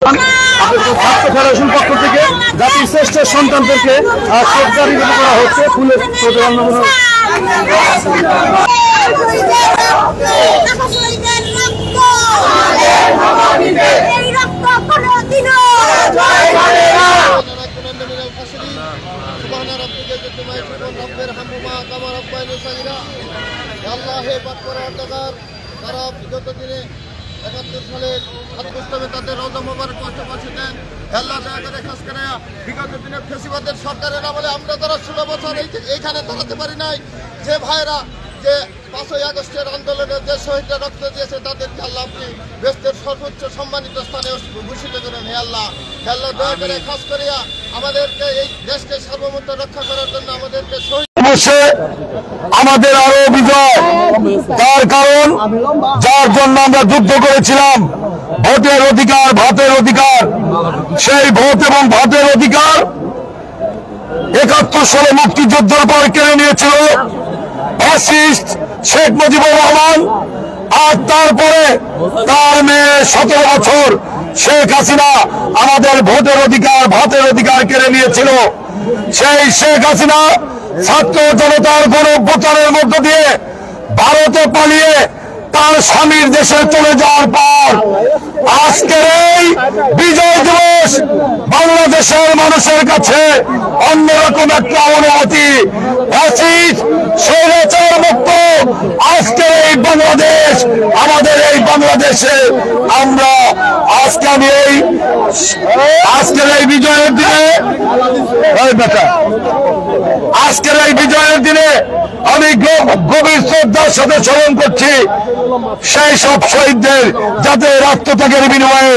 ছাত্র ফেডারেশন পক্ষ থেকে জাতির শ্রেষ্ঠ সন্তানদেরকে শ্রদ্ধা নিবেদন করা হচ্ছে ফুলের তারা বিগত দিনে ৭১ সালের ছাত্রস্তবে তাদের রওজা মোবারক কষ্টপাশে দেন। আল্লাহ দয়া করে খাস করে বিগত দিনে ফেসিবাদের সরকারের আমলে আমরা তারা ১৬ বছর এইখানে দাঁড়াতে পারি নাই। যে ভাইরা যে ৫ই আগস্টের আন্দোলনে যে শহীদরা রক্ত দিয়েছে তাদেরকে আল্লাহ আপনি বেস্তের সর্বোচ্চ সম্মানিত স্থানে ভূষিত করেন। হে আল্লাহ দয়া করে খাস করিয়া আমাদেরকে এই দেশকে সার্বভৌমত্ব রক্ষা করার জন্য আমাদেরকে শহীদ আমাদের আরো বিজয়, তার কারণ যার জন্য আমরা যুদ্ধ করেছিলাম, ভোটের অধিকার, ভাতের অধিকার, সেই ভোট এবং ভাতের অধিকার ৭১ সালে মুক্তিযুদ্ধের পর কেড়ে নিয়েছিল ফ্যাসিস্ট শেখ মুজিবুর রহমান। আর তারপরে তার মেয়ে ১৭ বছর শেখ হাসিনা আমাদের ভোটের অধিকার, ভাতের অধিকার কেড়ে নিয়েছিল। সেই শেখ হাসিনা ছাত্র জনতার গণঅভ্যুত্থানের মধ্য দিয়ে ভারতে পালিয়ে তার স্বামীর দেশে চলে যাওয়ার পর আজকের এই বিজয় দিবস বাংলাদেশের মানুষের কাছে অন্যরকম একটা অনুভূতি। স্বৈরাচার মুক্ত আজকের এই বাংলাদেশ, আমাদের এই বাংলাদেশে আমরা আজকের এই বিজয়ের দিনে আমি গভীর শ্রদ্ধার সাথে স্মরণ করছি সেই সব শহীদদের যাদের আত্মত্যাগের বিনিময়ে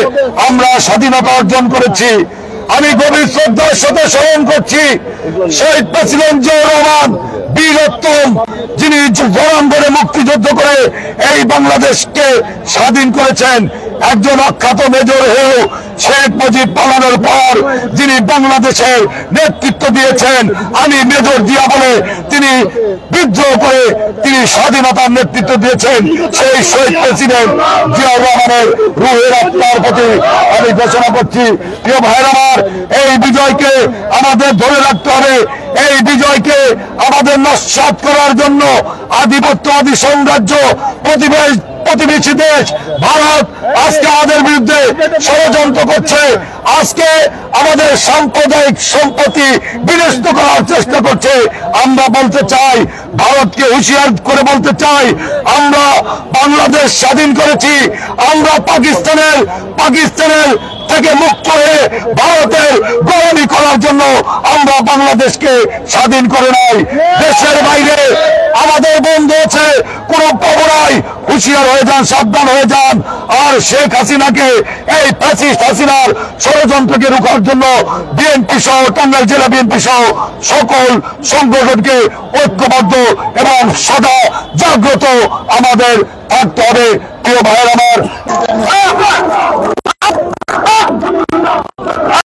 আমরা স্বাধীনতা অর্জন করেছি। আমি গভীর শ্রদ্ধার সাথে স্মরণ করছি শহীদ প্রেসিডেন্ট জিয়াউর রহমান বীরোত্তম, যিনি জনগণে মুক্তিযুদ্ধ করে এই বাংলাদেশকে স্বাধীন করেছেন। একজন অখ্যাত মেজর হয়েও শেখ মুজিব পালানোর পর যিনি বাংলাদেশের নেতৃত্ব দিয়েছেন, আমি মেজর জিয়া বলে তিনি বিদ্রোহ করে তিনি স্বাধীনতার নেতৃত্ব দিয়েছেন, সেই শহীদ প্রেসিডেন্ট জিয়াউর রহমানের রুহের আত্মার প্রতি আমি ঘোষণা করছি, প্রিয় ভাইরা আমার, এই বিজয়কে আমাদের ধরে রাখতে হবে। এই বিজয়কে আমাদের নস্যাৎ করার জন্য আধিপত্যবাদী সাম্রাজ্য, প্রতিবেশী দেশ ভারত আজকে আমাদের বিরুদ্ধে ষড়যন্ত্র করছে। আজকে আমাদের সাম্প্রদায়িক সম্পত্তি বিনষ্ট করার চেষ্টা করছে। আমরা বলতে চাই, ভারতকে হুঁশিয়ার করে বলতে চাই, আমরা বাংলাদেশ স্বাধীন করেছি, আমরা পাকিস্তানের থেকে মুক্ত হয়ে ভারতের গোলামি করার জন্য আমরা বাংলাদেশকে স্বাধীন করে নাই। দেশের বাইরে আমাদের বন্ধু আছে, কোন খবরাই হুঁশিয়ার হয়ে যান, সাবধান হয়ে যান। আর শেখ হাসিনাকে, এই ফ্যাসিস্ট হাসিনার ষড়যন্ত্রকে রোখার জন্য বিএনপি সহ, টাঙ্গাইল জেলা বিএনপি সহ সকল সংগঠনকে ঐক্যবদ্ধ এবং সদা জাগ্রত আমাদের থাকতে হবে। প্রিয় ভাইয়ের আমার,